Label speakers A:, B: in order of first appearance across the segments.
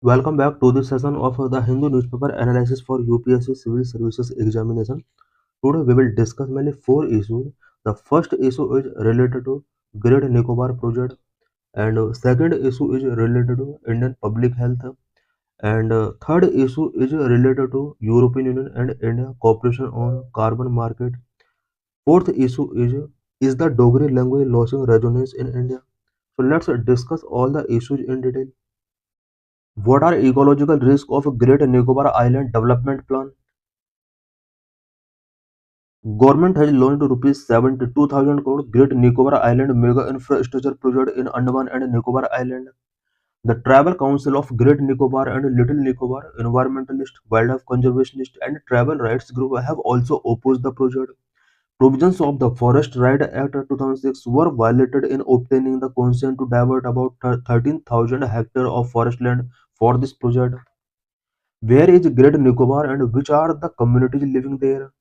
A: Welcome back to this session of the Hindu newspaper analysis for UPSC Civil Services Examination. Today we will discuss mainly four issues. The first issue is related to Great Nicobar project, and second issue is related to Indian public health, and third issue is related to European Union and India cooperation on carbon market. Fourth issue is the Dogri language losing resonance in India. So let's discuss all the issues in detail. What are ecological risks of Great Nicobar Island Development Plan? Government has launched rupees 72,000 crore Great Nicobar Island Mega Infrastructure Project in Andaman and Nicobar Island. The Tribal Council of Great Nicobar and Little Nicobar, environmentalists, wildlife conservationists, and tribal rights group have also opposed the project. Provisions of the Forest Right Act 2006 were violated in obtaining the consent to divert about 13,000 hectares of forest land for this project. Where is Great Nicobar and which are the communities living there?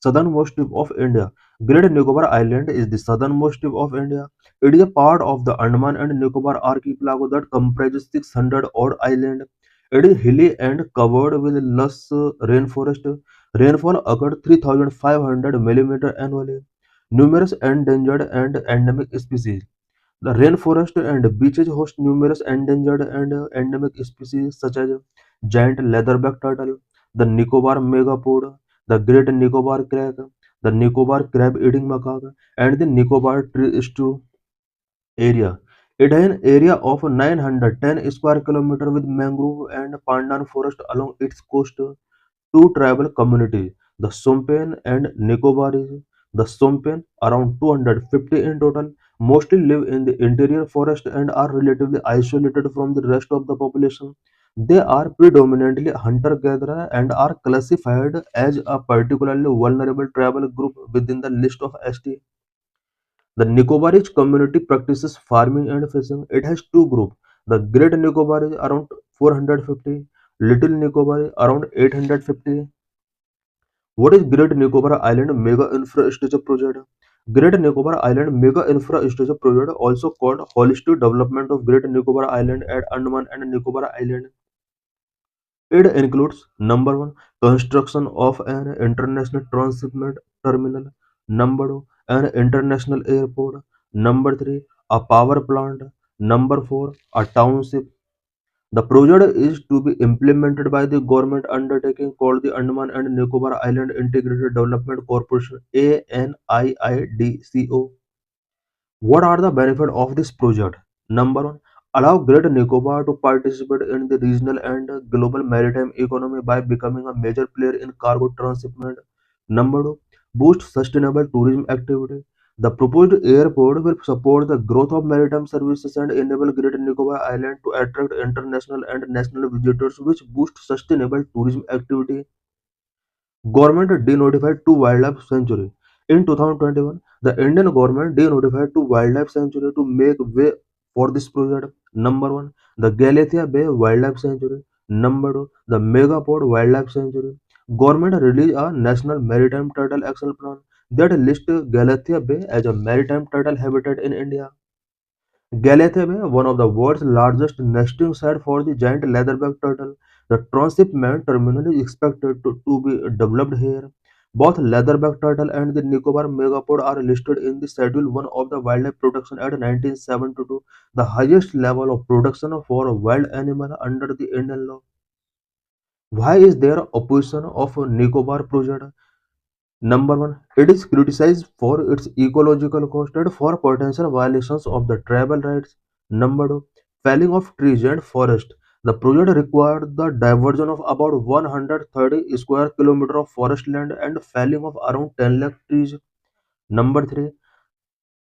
A: Southernmost tip of India. Great Nicobar Island is the southernmost tip of India. It is a part of the Andaman and Nicobar archipelago that comprises 600 odd islands. It is hilly and covered with lush rainforest. Rainfall occurred 3,500 mm annually. Numerous endangered and endemic species. The rainforest and beaches host numerous endangered and endemic species such as giant leatherback turtle, the Nicobar megapod, the great Nicobar crab, the Nicobar crab-eating macaque, and the Nicobar tree stew area. It has an area of 910 square kilometer with mangrove and pandan forest along its coast. Two tribal communities, the Sompen and Nicobaris. The Sompen, around 250 in total, mostly live in the interior forest and are relatively isolated from the rest of the population. They are predominantly hunter-gatherer and are classified as a particularly vulnerable tribal group within the list of ST. The Nicobarese community practices farming and fishing. It has two groups. The Great Nicobar is around 450, Little Nicobar is around 850. What is Great Nicobar Island Mega Infrastructure Project? Great Nicobar Island Mega Infrastructure Project, also called Holistic Development of Great Nicobar Island at Andaman and Nicobar Island. It includes number one, construction of an international transshipment terminal, number two, an international airport, number three, a power plant, number four, a township. The project is to be implemented by the government undertaking called the Andaman and Nicobar Island Integrated Development Corporation ANIIDCO. What are the benefits of this project? Number one, allow Great Nicobar to participate in the regional and global maritime economy by becoming a major player in cargo transshipment. Number two, boost sustainable tourism activity. The proposed airport will support the growth of maritime services and enable Great Nicobar Island to attract international and national visitors, which boost sustainable tourism activity. Government denotified two wildlife sanctuaries. In 2021, the Indian government denotified two wildlife sanctuaries to make way for this project. Number one, the Galathea Bay Wildlife Sanctuary. Number two, the Megapod Wildlife Sanctuary. Government released a national maritime turtle action plan that lists Galathea Bay as a maritime turtle habitat in India. Galathea Bay, one of the world's largest nesting site for the giant leatherback turtle. The transshipment terminal is expected to be developed here. Both leatherback turtle and the Nicobar megapod are listed in the Schedule 1 of the Wildlife Protection Act 1972, the highest level of protection for a wild animal under the Indian law. Why is there opposition of Nicobar project? Number one, it is criticized for its ecological cost and for potential violations of the tribal rights. Number two, felling of trees and forest. The project required the diversion of about 130 square kilometers of forest land and felling of around 10 lakh trees. Number three,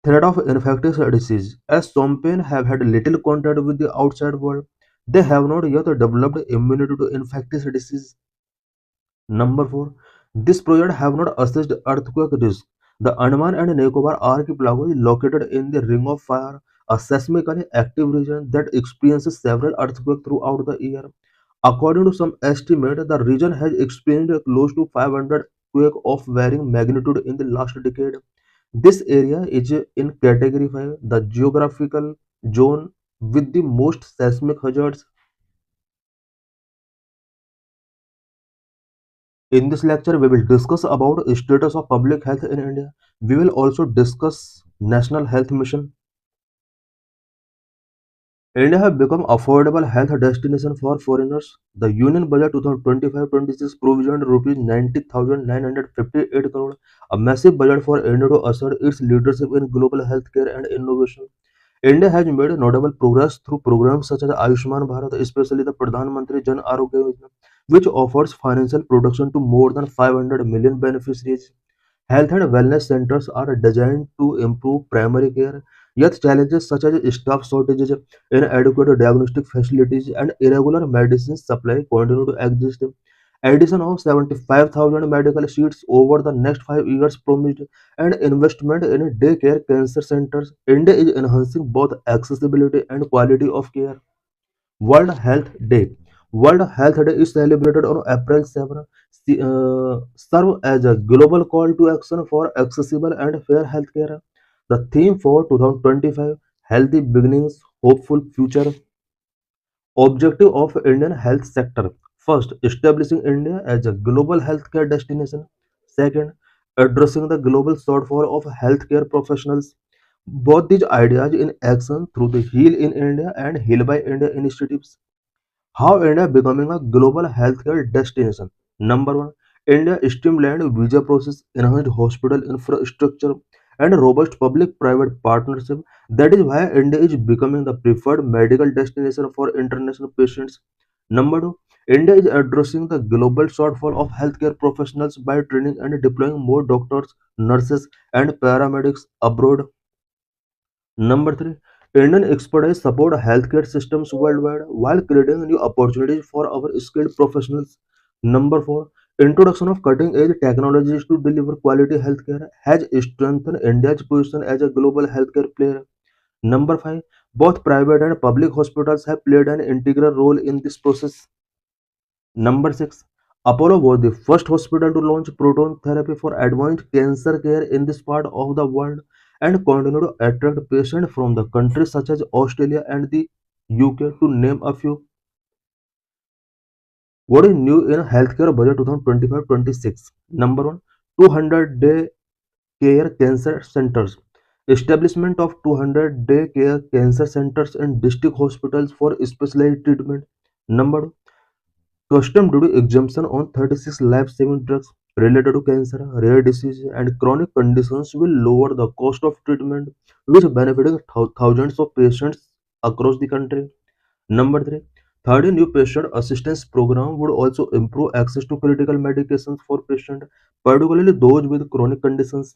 A: threat of infectious disease. As some pain have had little contact with the outside world, they have not yet developed immunity to infectious disease. Number four, this project have not assessed earthquake risk. The Andaman and Nicobar archipelago is located in the Ring of Fire, a seismically active region that experiences several earthquakes throughout the year. According to some estimate, the region has experienced close to 500 quakes of varying magnitude in the last decade. This area is in Category 5, the geographical zone with the most seismic hazards. In this lecture, we will discuss about status of public health in India. We will also discuss National Health Mission. India have become affordable health destination for foreigners. The Union Budget 2025-26 provisioned rupees 90,958 crore, a massive budget for India to assert its leadership in global healthcare and innovation. India has made notable progress through programs such as Ayushman Bharat, especially the Pradhan Mantri Jan Arogya Yojana, which offers financial protection to more than 500 million beneficiaries. Health and wellness centers are designed to improve primary care, yet challenges such as staff shortages, inadequate diagnostic facilities, and irregular medicine supply continue to exist. Addition of 75,000 medical seats over the next 5 years promised, and investment in daycare cancer centers. India is enhancing both accessibility and quality of care. World Health Day. World Health Day is celebrated on April 7, serve as a global call to action for accessible and fair healthcare. The theme for 2025, Healthy Beginnings, Hopeful Future. Objective of Indian health sector. First, establishing India as a global healthcare destination. Second, addressing the global shortfall of healthcare professionals. Both these ideas in action through the Heal in India and Heal by India initiatives. How India becoming a global healthcare destination. Number one, India streamlined visa process, enhanced hospital infrastructure, and robust public-private partnership. That is why India is becoming the preferred medical destination for international patients. Number two, India is addressing the global shortfall of healthcare professionals by training and deploying more doctors, nurses, and paramedics abroad. Number three, Indian expertise support healthcare systems worldwide while creating new opportunities for our skilled professionals. Number four, introduction of cutting-edge technologies to deliver quality healthcare has strengthened India's position as a global healthcare player. Number five, both private and public hospitals have played an integral role in this process. Number 6. Apollo was the first hospital to launch proton therapy for advanced cancer care in this part of the world and continue to attract patients from the countries such as Australia and the UK to name a few. What is new in healthcare budget 2025-26? Number 1. 200-day care cancer centers. Establishment of 200-day care cancer centers in district hospitals for specialized treatment. Number 2. Custom duty exemption on 36 life-saving drugs related to cancer, rare disease, and chronic conditions will lower the cost of treatment, which benefiting thousands of patients across the country. Number 3. Third new patient assistance program would also improve access to critical medications for patients, particularly those with chronic conditions.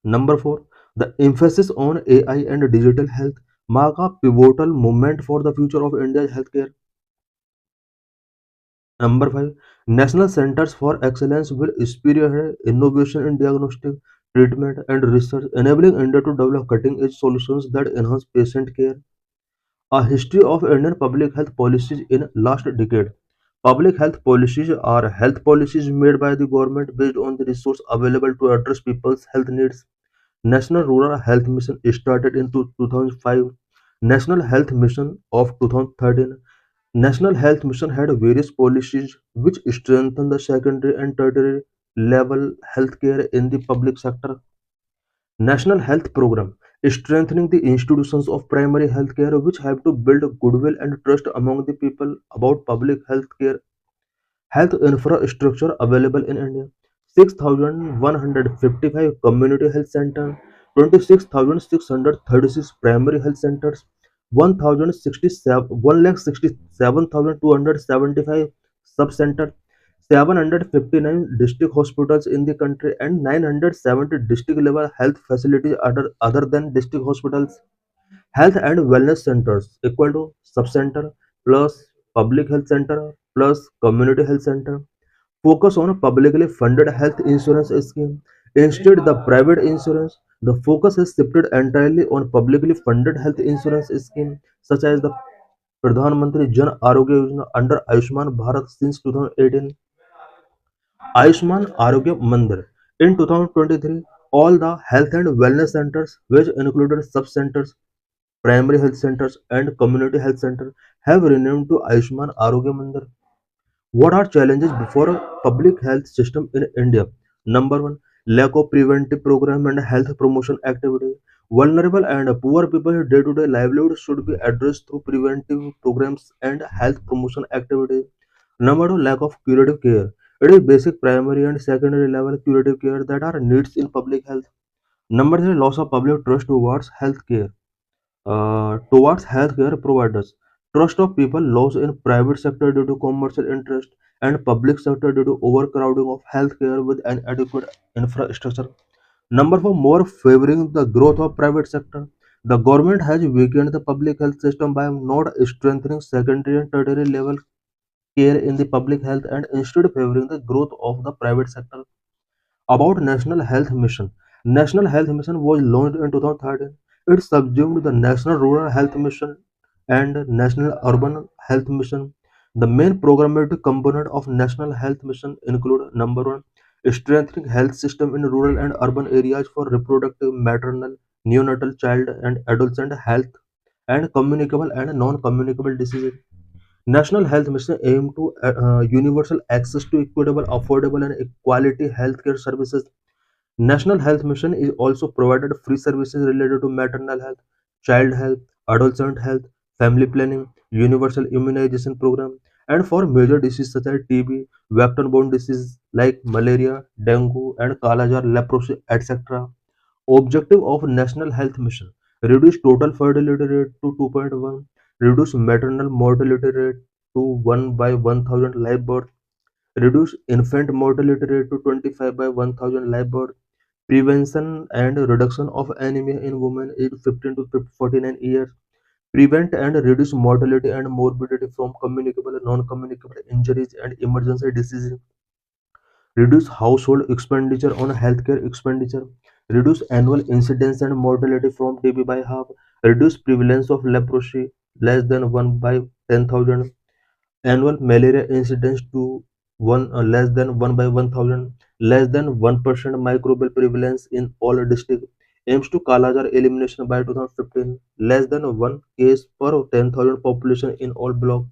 A: Number 4. The emphasis on AI and digital health mark a pivotal moment for the future of India's healthcare. Number 5. National Centers for Excellence will spearhead innovation in diagnostic, treatment, and research, enabling India to develop cutting-edge solutions that enhance patient care. A history of Indian public health policies in last decade. Public health policies are health policies made by the government based on the resource available to address people's health needs. National Rural Health Mission started in 2005. National Health Mission of 2013. National Health Mission had various policies which strengthen the secondary and tertiary level healthcare in the public sector. National Health Program strengthening the institutions of primary healthcare which have to build goodwill and trust among the people about public healthcare health infrastructure available in India. 6,155 community health centers, 26,636 primary health centers, 1,67,275 sub-centers, 759 district hospitals in the country, and 970 district level health facilities other than district hospitals. Health and wellness centers equal to sub-center plus public health center plus community health center. Focus on publicly funded health insurance scheme. Instead, the private insurance, the focus is shifted entirely on publicly funded health insurance scheme such as the Pradhan Mantri Jan Arogya Yojana under Ayushman Bharat since 2018. Ayushman Arogya Mandir. In 2023, all the health and wellness centers, which included sub-centers, primary health centers, and community health centers, have renamed to Ayushman Arogya Mandir. What are challenges before a public health system in India? Number one, lack of preventive program and health promotion activity. Vulnerable and poor people's day-to-day livelihood should be addressed through preventive programs and health promotion activity. Number two, lack of curative care. It is basic primary and secondary level curative care that are needs in public health. Number three, loss of public trust towards healthcare. Towards healthcare providers. Trust of people lost in private sector due to commercial interest and public sector due to overcrowding of healthcare with inadequate infrastructure. Number four, more favoring the growth of private sector. The government has weakened the public health system by not strengthening secondary and tertiary level care in the public health and instead favoring the growth of the private sector. About National Health Mission. National Health Mission was launched in 2013. It subsumed the National Rural Health Mission and National Urban Health Mission. The main programmatic component of National Health Mission include number one, strengthening health system in rural and urban areas for reproductive, maternal, neonatal, child and adolescent health and communicable and non-communicable diseases. National Health Mission aim to universal access to equitable, affordable, and quality healthcare services. National Health Mission is also provided free services related to maternal health, child health, adolescent health, family planning, universal immunization program, and for major diseases such as TB, vector-borne diseases like malaria, dengue, and kala-jar, leprosy, etc. Objective of National Health Mission: reduce total fertility rate to 2.1, reduce maternal mortality rate to 1 by 1000 live birth, reduce infant mortality rate to 25 by 1000 live birth, prevention and reduction of anemia in women aged 15 to 49 years, prevent and reduce mortality and morbidity from communicable and non-communicable injuries and emergency diseases, reduce household expenditure on healthcare expenditure, reduce annual incidence and mortality from TB by half, reduce prevalence of leprosy less than 1 by 10,000, annual malaria incidence to 1 less than 1 by 1000, less than 1% microbial prevalence in all districts, aims to Kalajar elimination by 2015, less than 1 case per 10,000 population in all blocks.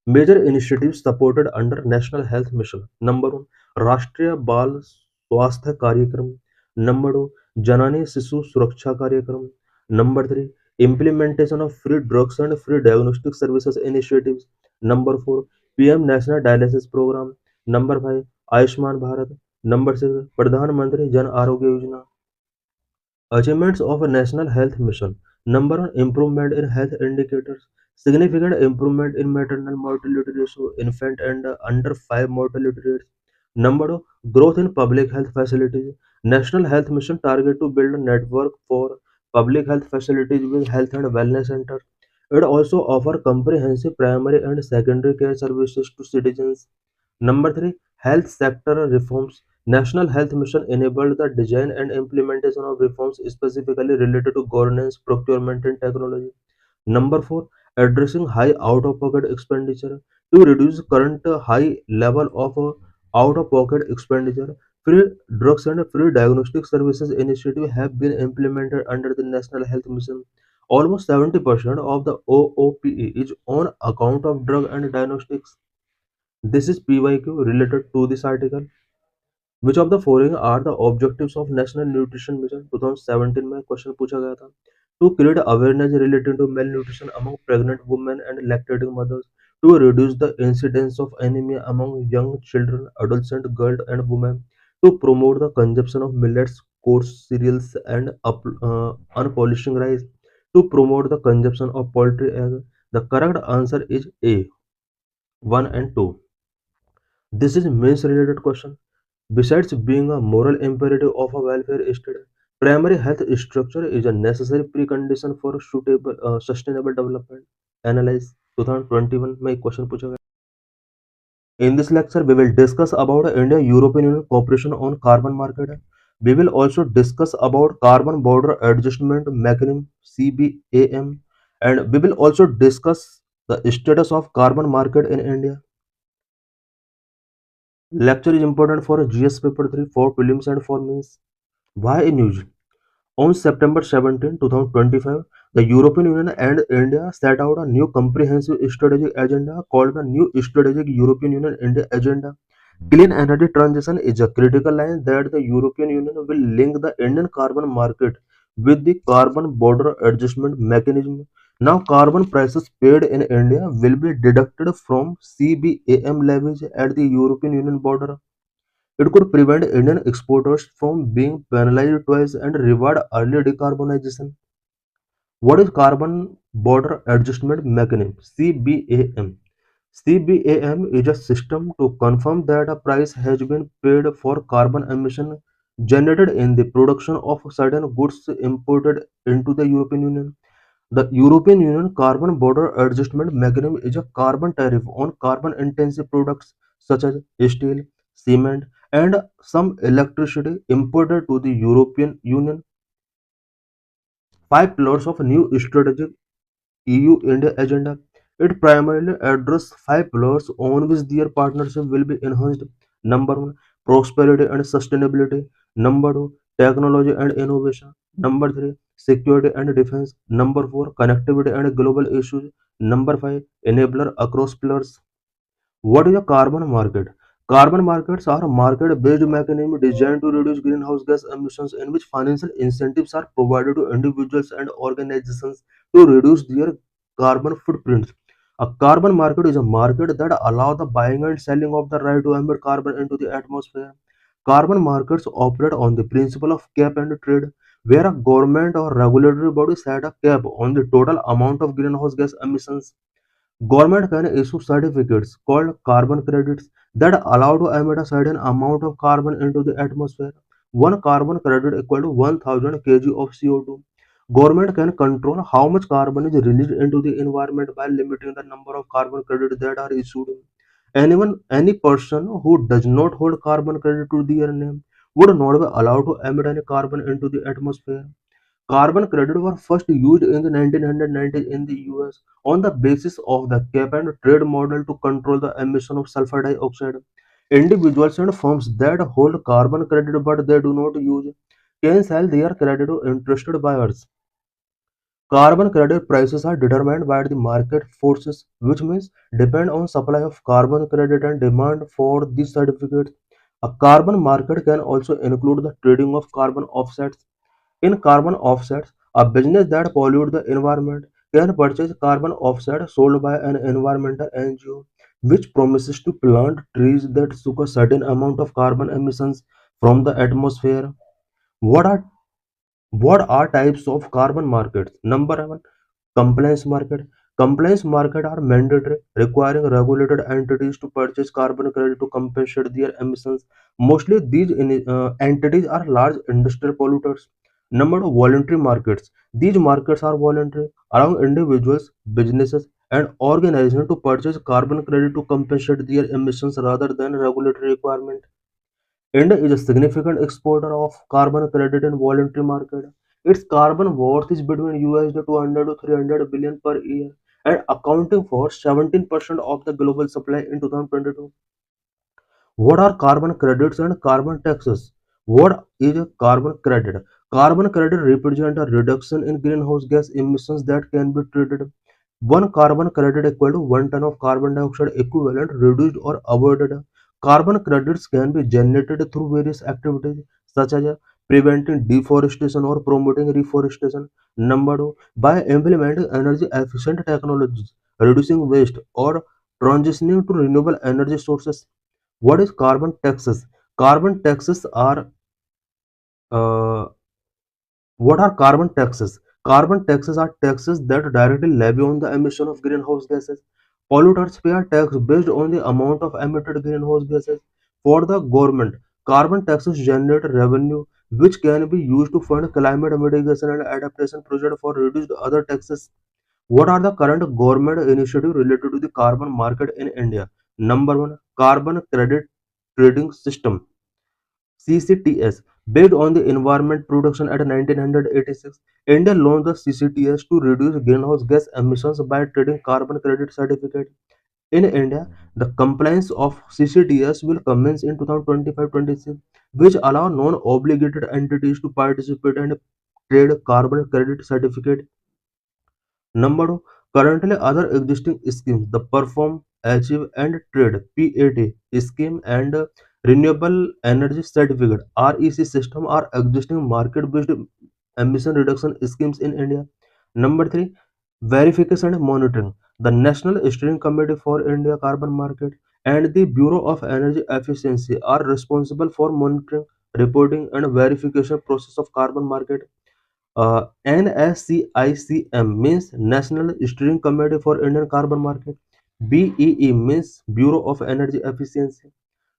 A: Major initiatives supported under National Health Mission. Number one, राष्ट्रीय बाल स्वास्थ्य कार्यक्रम. Number two, जननी शिशु सुरक्षा कार्यक्रम. Number three, implementation of free drugs and free diagnostic services initiatives. Number four, PM National Dialysis Program. Number five, Ayushman Bharat. Number six, प्रधानमंत्री Jan Arogya Yojana. Achievements of a National Health Mission. Number one, improvement in health indicators. Significant improvement in maternal mortality ratio, infant and under 5 mortality rates. Number two, growth in public health facilities. National Health Mission target to build a network for public health facilities with health and wellness centers. It also offer comprehensive primary and secondary care services to citizens. Number three, health sector reforms. National Health Mission enabled the design and implementation of reforms specifically related to governance, procurement, and technology. Number four, addressing high out-of-pocket expenditure. To reduce current high level of out-of-pocket expenditure, free drugs and free diagnostic services initiative have been implemented under the National Health Mission. Almost 70% of the OOPE is on account of drug and diagnostics. This is PYQ related to this article. Which of the following are the objectives of National Nutrition Mission? 2017 में question पूछा गया था. To create awareness related to malnutrition among pregnant women and lactating mothers. To reduce the incidence of anemia among young children, adolescent girls and women. To promote the consumption of millets, coarse cereals and unpolishing rice. To promote the consumption of poultry egg. The correct answer is A, 1 and 2. This is means related question. Besides being a moral imperative of a welfare state, primary health structure is a necessary precondition for suitable sustainable development. Analyze 2021 में एक question पूछा गया. In this lecture, we will discuss about India-European Union cooperation on carbon market. We will also discuss about carbon border adjustment mechanism (CBAM), and we will also discuss the status of carbon market in India. Lecture is important for GS paper 3, for prelims and for mains. Why in news? On September 17, 2025, The European Union and India set out a new comprehensive strategic agenda called the New Strategic European Union India Agenda. Clean energy transition is a critical line that the European Union will link the Indian carbon market with the carbon border adjustment mechanism. Now, carbon prices paid in India will be deducted from CBAM levies at the European Union border. It could prevent Indian exporters from being penalized twice and reward early decarbonization. What is Carbon Border Adjustment Mechanism? CBAM. CBAM is a system to confirm that a price has been paid for carbon emission generated in the production of certain goods imported into the European Union. The European Union Carbon Border Adjustment Mechanism is a carbon tariff on carbon intensive products such as steel, cement, and some electricity imported to the European Union. Five pillars of new strategic EU-India agenda. It primarily addresses five pillars on which their partnership will be enhanced. Number one, prosperity and sustainability. Number two, technology and innovation. Number three, security and defense. Number four, connectivity and global issues. Number five, enabler across pillars. What is a carbon market? Carbon markets are market-based mechanisms designed to reduce greenhouse gas emissions in which financial incentives are provided to individuals and organizations to reduce their carbon footprints. A carbon market is a market that allows the buying and selling of the right to emit carbon into the atmosphere. Carbon markets operate on the principle of cap and trade, where a government or regulatory body set a cap on the total amount of greenhouse gas emissions. Government can issue certificates called carbon credits that allow to emit a certain amount of carbon into the atmosphere. One carbon credit equal to 1000 kg of CO2. Government can control how much carbon is released into the environment by limiting the number of carbon credits that are issued. Any person who does not hold carbon credit to their name would not be allowed to emit any carbon into the atmosphere. Carbon credits were first used in the 1990s in the US on the basis of the cap and trade model to control the emission of sulfur dioxide. Individuals and firms that hold carbon credit but they do not use can sell their credit to interested buyers. Carbon credit prices are determined by the market forces, which means depend on supply of carbon credit and demand for these certificates. A carbon market can also include the trading of carbon offsets. In carbon offsets, a business that pollutes the environment can purchase carbon offset sold by an environmental NGO, which promises to plant trees that suck a certain amount of carbon emissions from the atmosphere. What are what are types of carbon markets? Number one, compliance market. Compliance market are mandatory, requiring regulated entities to purchase carbon credit to compensate their emissions. Mostly these entities are large industrial polluters. Number two, voluntary markets. These markets are voluntary, allowing individuals, businesses, and organizations to purchase carbon credit to compensate their emissions rather than regulatory requirement. India is a significant exporter of carbon credit in voluntary market. Its carbon worth is between USD 200 to 300 billion per year and accounting for 17% of the global supply in 2022. What are carbon credits and carbon taxes? What is a carbon credit? Carbon credit represent a reduction in greenhouse gas emissions that can be traded. One carbon credit equal to 1 ton of carbon dioxide equivalent reduced or avoided. Carbon credits can be generated through various activities such as preventing deforestation or promoting reforestation. Number two, by implementing energy efficient technologies, reducing waste or transitioning to renewable energy sources. What is carbon taxes? Carbon taxes are uh, what are carbon taxes? Carbon taxes are taxes that directly levy on the emission of greenhouse gases. Polluters pay a tax based on the amount of emitted greenhouse gases. For the government, carbon taxes generate revenue which can be used to fund climate mitigation and adaptation projects for reduced other taxes. What are the current government initiatives related to the carbon market in India? Number one, carbon credit trading system. CCTS. Based on the Environment Production Act 1986, India launched the CCTS to reduce greenhouse gas emissions by trading carbon credit certificate. In India, the compliance of CCTS will commence in 2025-26, which allow non-obligated entities to participate and trade carbon credit certificate. Number two, currently other existing schemes, the Perform, Achieve and Trade (PAT) scheme and Renewable Energy Certificate (REC) system are existing market-based emission reduction schemes in India. Number three, verification and monitoring. The National Steering Committee for India Carbon Market and the Bureau of Energy Efficiency are responsible for monitoring, reporting, and verification process of carbon market. NSCICM means National Steering Committee for Indian Carbon Market. BEE means Bureau of Energy Efficiency.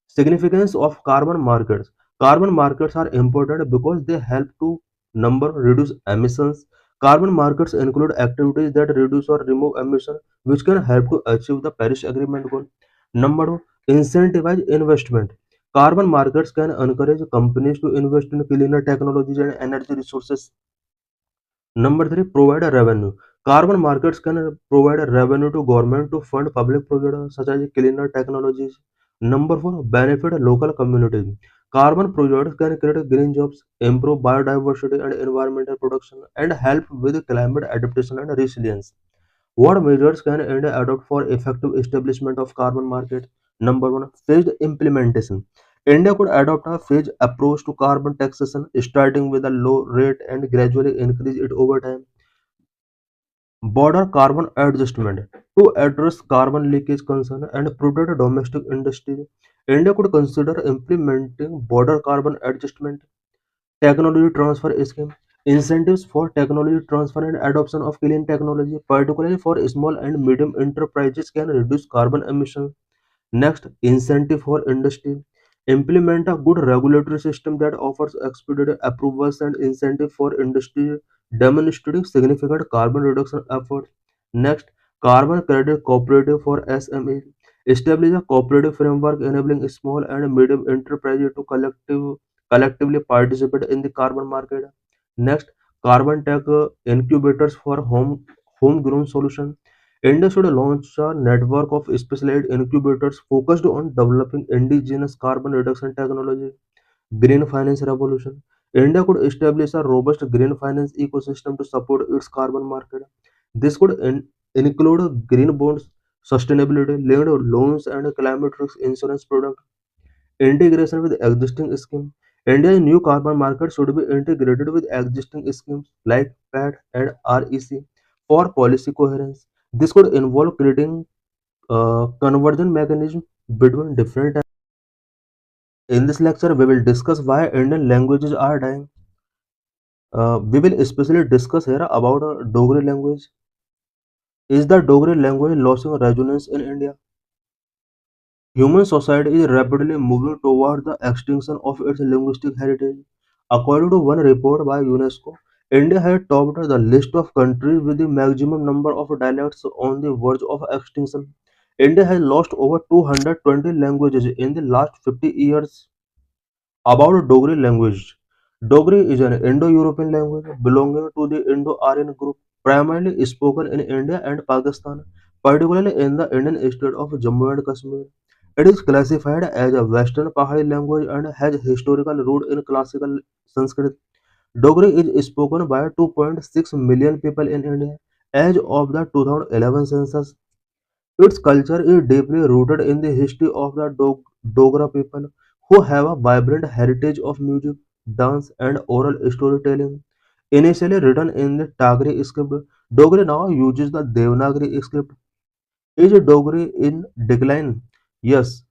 A: Significance of carbon markets. Carbon markets are important because they help to number reduce emissions. Carbon markets include activities that reduce or remove emission, which can help to achieve the Paris Agreement goal. Number two, incentivize investment. Carbon markets can encourage companies to invest in cleaner technologies and energy resources. Number three, provide a revenue. Carbon markets can provide a revenue to government to fund public projects such as cleaner technologies. Number four, benefit local communities. Carbon projects can create green jobs, improve biodiversity and environmental protection, and help with climate adaptation and resilience. What measures can India adopt for effective establishment of carbon market? Number one, phased implementation. India could adopt a phased approach to carbon taxation, starting with a low rate and gradually increase it over time. Border carbon adjustment. To address carbon leakage concern and protect domestic industry, India could consider implementing border carbon adjustment. Technology transfer scheme. Incentives for technology transfer and adoption of clean technology, particularly for small and medium enterprises, can reduce carbon emissions. Next, incentive for industry. Implement a good regulatory system that offers expedited approvals and incentive for industry demonstrating significant carbon reduction efforts. Next, carbon credit cooperative for SME. Establish a cooperative framework enabling small and medium enterprises to collectively participate in the carbon market. Next, carbon tech incubators for homegrown solution. India should launch a network of specialized incubators focused on developing indigenous carbon reduction technology. Green finance revolution. India could establish a robust green finance ecosystem to support its carbon market. This could include green bonds, sustainability linked loans, and climate risk insurance products. Integration with existing schemes. India's new carbon market should be integrated with existing schemes like PAT and REC for policy coherence. This could involve creating conversion mechanism between different. In this lecture, we will discuss why Indian languages are dying. We will especially discuss here about Dogri language. Is the Dogri language losing resonance in India? Human society is rapidly moving toward the extinction of its linguistic heritage. According to one report by UNESCO, India had topped the list of countries with the maximum number of dialects on the verge of extinction. India has lost over 220 languages in the last 50 years. About Dogri language. Dogri is an Indo-European language belonging to the Indo-Aryan group, primarily spoken in India and Pakistan, particularly in the Indian state of Jammu and Kashmir. It is classified as a Western Pahari language and has historical root in classical Sanskrit. Dogri is spoken by 2.6 million people in India as of the 2011 census. Its culture is deeply rooted in the history of the Dogra people, who have a vibrant heritage of music, dance, and oral storytelling. Initially written in the Tagri script, Dogri now uses the Devanagari script. Is Dogri in decline? Yes.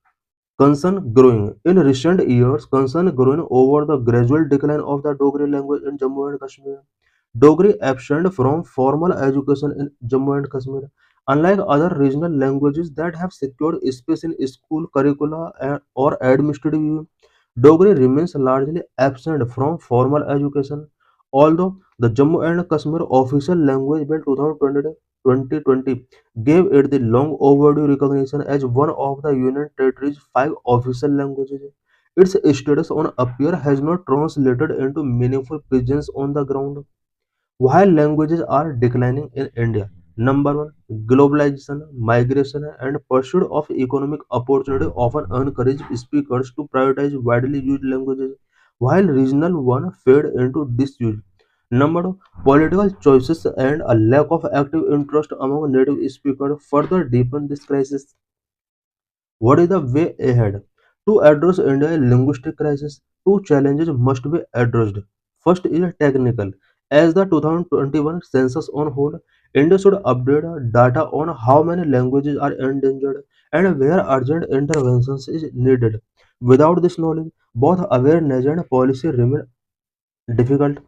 A: Concern growing. In recent years, concern growing over the gradual decline of the Dogri language in Jammu and Kashmir. Dogri absent from formal education in Jammu and Kashmir. Unlike other regional languages that have secured space in school curricula or administrative use, Dogri remains largely absent from formal education. Although the Jammu and Kashmir official language bill 2020 gave it the long overdue recognition as one of the Union Territory's five official languages, its status on appear has not translated into meaningful presence on the ground. While languages are declining in India, number one, globalization, migration, and pursuit of economic opportunity often encourage speakers to prioritize widely used languages, while regional one fade into disuse. Number two, political choices and a lack of active interest among native speakers further deepen this crisis. What is the way ahead? To address India's linguistic crisis, two challenges must be addressed. First is technical. As the 2021 census on hold, India should update data on how many languages are endangered and where urgent interventions is needed. Without this knowledge, both awareness and policy remain difficult.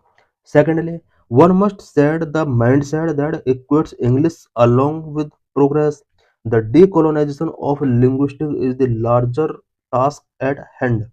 A: Secondly, one must set the mindset that equates English along with progress. The decolonization of linguistics is the larger task at hand.